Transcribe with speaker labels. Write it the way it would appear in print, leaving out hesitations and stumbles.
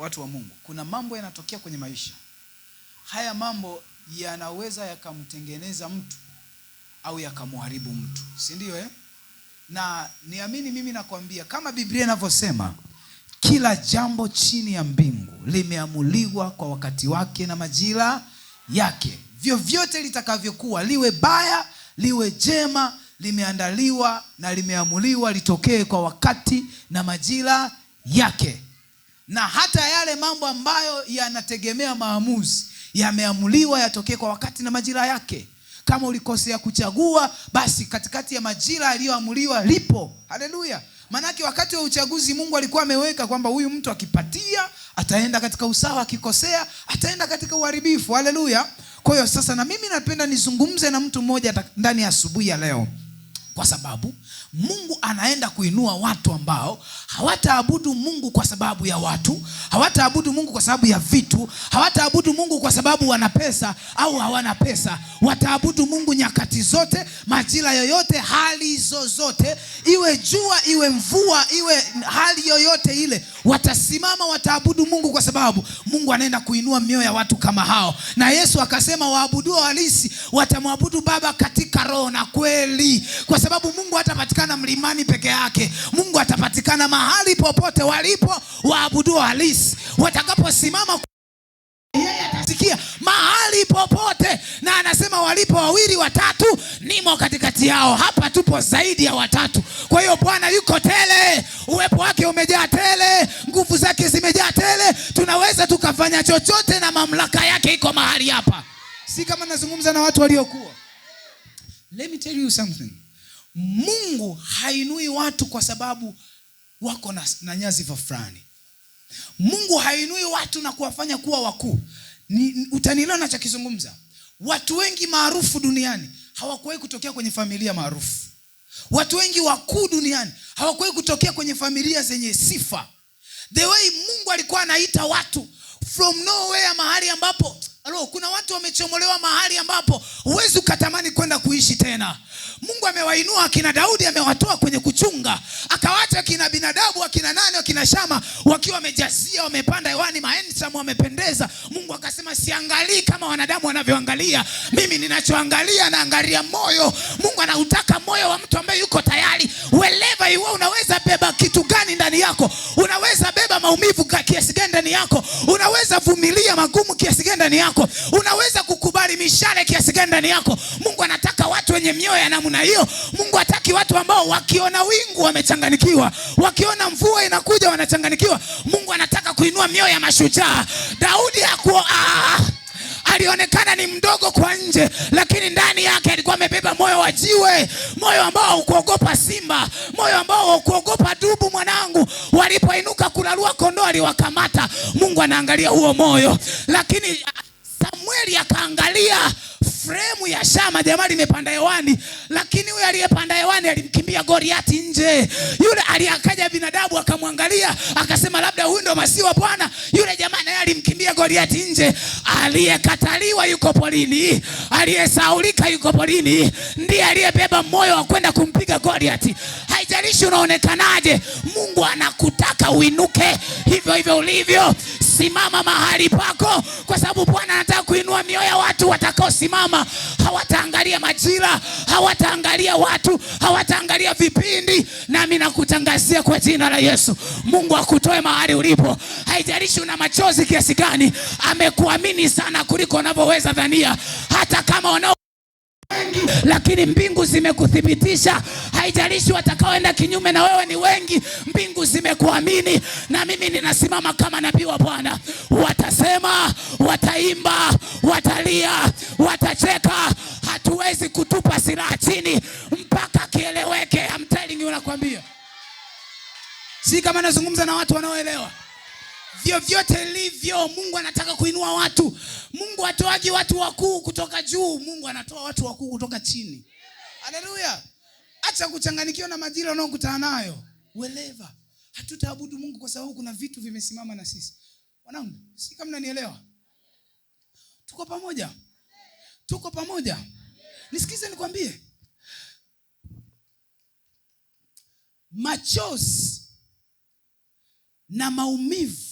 Speaker 1: watu wa Mungu, kuna mambo yanatokea kwenye maisha. Haya mambo yanaweza yakamtengeneza mtu au yakamharibu mtu, si ndio Na niamini mimi nakwambia, kama Biblia inavyosema, kila jambo chini ya mbingu limeamuliwa kwa wakati wake na majira yake. Vyovyote litakavyokuwa, liwe baya liwe jema, limeandaliwa na limeamuliwa litokee kwa wakati na majira yake. Na hata yale mambo ambayo yanategemea maamuzi yameamuliwa yatokee kwa wakati na majira yake. Kama ulikosea kuchagua, basi katikati ya majira yaliyoamuliwa lipo. Haleluya. Manake wakati wa uchaguzi Mungu alikuwa ameweka kwamba huyu mtu akipatia ataenda katika usawa, akikosea ataenda katika uharibifu. Haleluya. Kwa hiyo sasa, na mimi napenda nizungumze na mtu mmoja ndani ya asubuhi ya leo, kwa sababu Mungu anaenda kuinua watu ambao hawataabudu Mungu kwa sababu ya watu, hawataabudu Mungu kwa sababu ya vitu, hawataabudu Mungu kwa sababu wana pesa au hawana pesa. Wataabudu Mungu nyakati zote, majira yoyote, hali zozote, iwe jua iwe mvua iwe hali yoyote ile, watasimama wataabudu Mungu, kwa sababu Mungu anaenda kuinua mioyo ya watu kama hao. Na Yesu akasema waabuduo halisi watamwabudu Baba katika roho na kweli, kwa sababu Mungu hatapatikana mlimani peke yake. Mungu atapatikana mahali popote walipo waabuduo halisi. Watakaposimama yeye atasikia mahali popote, na anasema walipo wawili watatu nimo katikati yao. Hapa tupo zaidi ya watatu. Kwa hiyo Bwana yuko tele, uwepo wake umejaa tele, nguvu zake zimejaa tele. Tunaweza tukafanya chochote na mamlaka yake iko mahali hapa. Si kama nazungumza na watu waliokuwa. Let me tell you something. Mungu hainui watu kwa sababu wako na nyadhifa fulani. Mungu hainui watu na kuwafanya kuwa wakuu. Utanielewa ninachokizungumza. Watu wengi maarufu duniani hawakuwahi kutokea kwenye familia maarufu. Watu wengi wakuu duniani hawakuwahi kutokea kwenye familia zenye sifa. The way Mungu alikuwa anaita watu from nowhere, mahali ambapo kuna watu wamechomolewa mahali ambapo huwezi ukatamani kwenda kuishi tena. Mungu amewainua akina Daudi, amewatoa kwenye kuchunga, akawaacha akina binadabu, akina nani, akina Shama wakiwa wamejazia, wamepanda hewani, maensamu, wamependeza. Mungu akasema siangalii kama wanadamu wanavyoangalia. Mimi ninachoangalia, naangalia moyo. Mungu anautaka moyo wa mtu ambaye yuko tayari. Wherever you are, unaweza beba kitu gani ndani yako? Unaweza beba maumivu kiasi gani ndani yako? Unaweza vumilia magumu kiasi gani ndani yako? Unaweza kukubali mishale kiasi gani ndani yako? Mungu anataka watu wenye mioyo ya namna hiyo. Mungu hataki watu ambao wakiona wingu wamechanganikiwa, wakiona mvua inakuja wanachanganikiwa. Mungu anataka kuinua mioyo ya mashujaa. Daudi alionekana ni mdogo kwa nje, lakini ndani yake alikuwa amebeba moyo wa jiwe, moyo ambao hukuogopa simba, moyo ambao hukuogopa dubu. Mwanangu, walipoinuka kulalua kondoo aliwakamata. Mungu anaangalia huo moyo. Lakini Samueli akaangalia fremu ya Shama, jamaa limepanda hewani, lakini yule aliyepanda hewani alimkimbia Goliati nje. Yule aliyakaja binadamu akamwangalia, akasema labda huyu ndo Masihi wa Bwana. Yule jamaa naye alimkimbia Goliati nje. Aliyekataliwa yuko polini, aliyesaulika yuko polini, ndiye aliyebeba moyo wa kwenda kumpiga Goliati. Haijalishi unaonekanaje, Mungu anakutaka uinuke hivyo hivyo ulivyo. Simama mahali pako, kwa sababu Bwana anataka kuinua mioyo ya watu watakaosimama. Hawataangalia majira, hawataangalia watu, hawataangalia vipindi. Nami nakutangazia kwa jina la Yesu, Mungu akutoe mahali ulipo. Haijalishi una machozi kiasi gani, amekuamini sana kuliko unavyoweza dhania. Hata kama wanao wengi, lakini mbingu zimekuthibitisha. Haijalishi watakaoenda kinyume na wewe ni wengi, mbingu zimekuamini. Na mimi ninasimama kama nabii wa Bwana. Watasema, wataimba, watalia, watacheka. Hatuwezi kutupa silaha chini mpaka kieleweke. I'm telling you, nakwambia. Si kama nazungumza na watu wanaoelewa. Vyovyote livyo, Mungu anataka kuinua watu. Mungu hatoagi watu wakuu kutoka juu, Mungu anatoa watu wakuu kutoka chini. Haleluya. Acha kuchanganikiwa na majira unaokutana nayo. Wherever. Hatutaabudu Mungu kwa sababu kuna vitu vimesimama na sisi. Wanangu, si kama mnanielewa? Tuko pamoja. Tuko pamoja. Nisikize nikwambie. Machozi na maumivu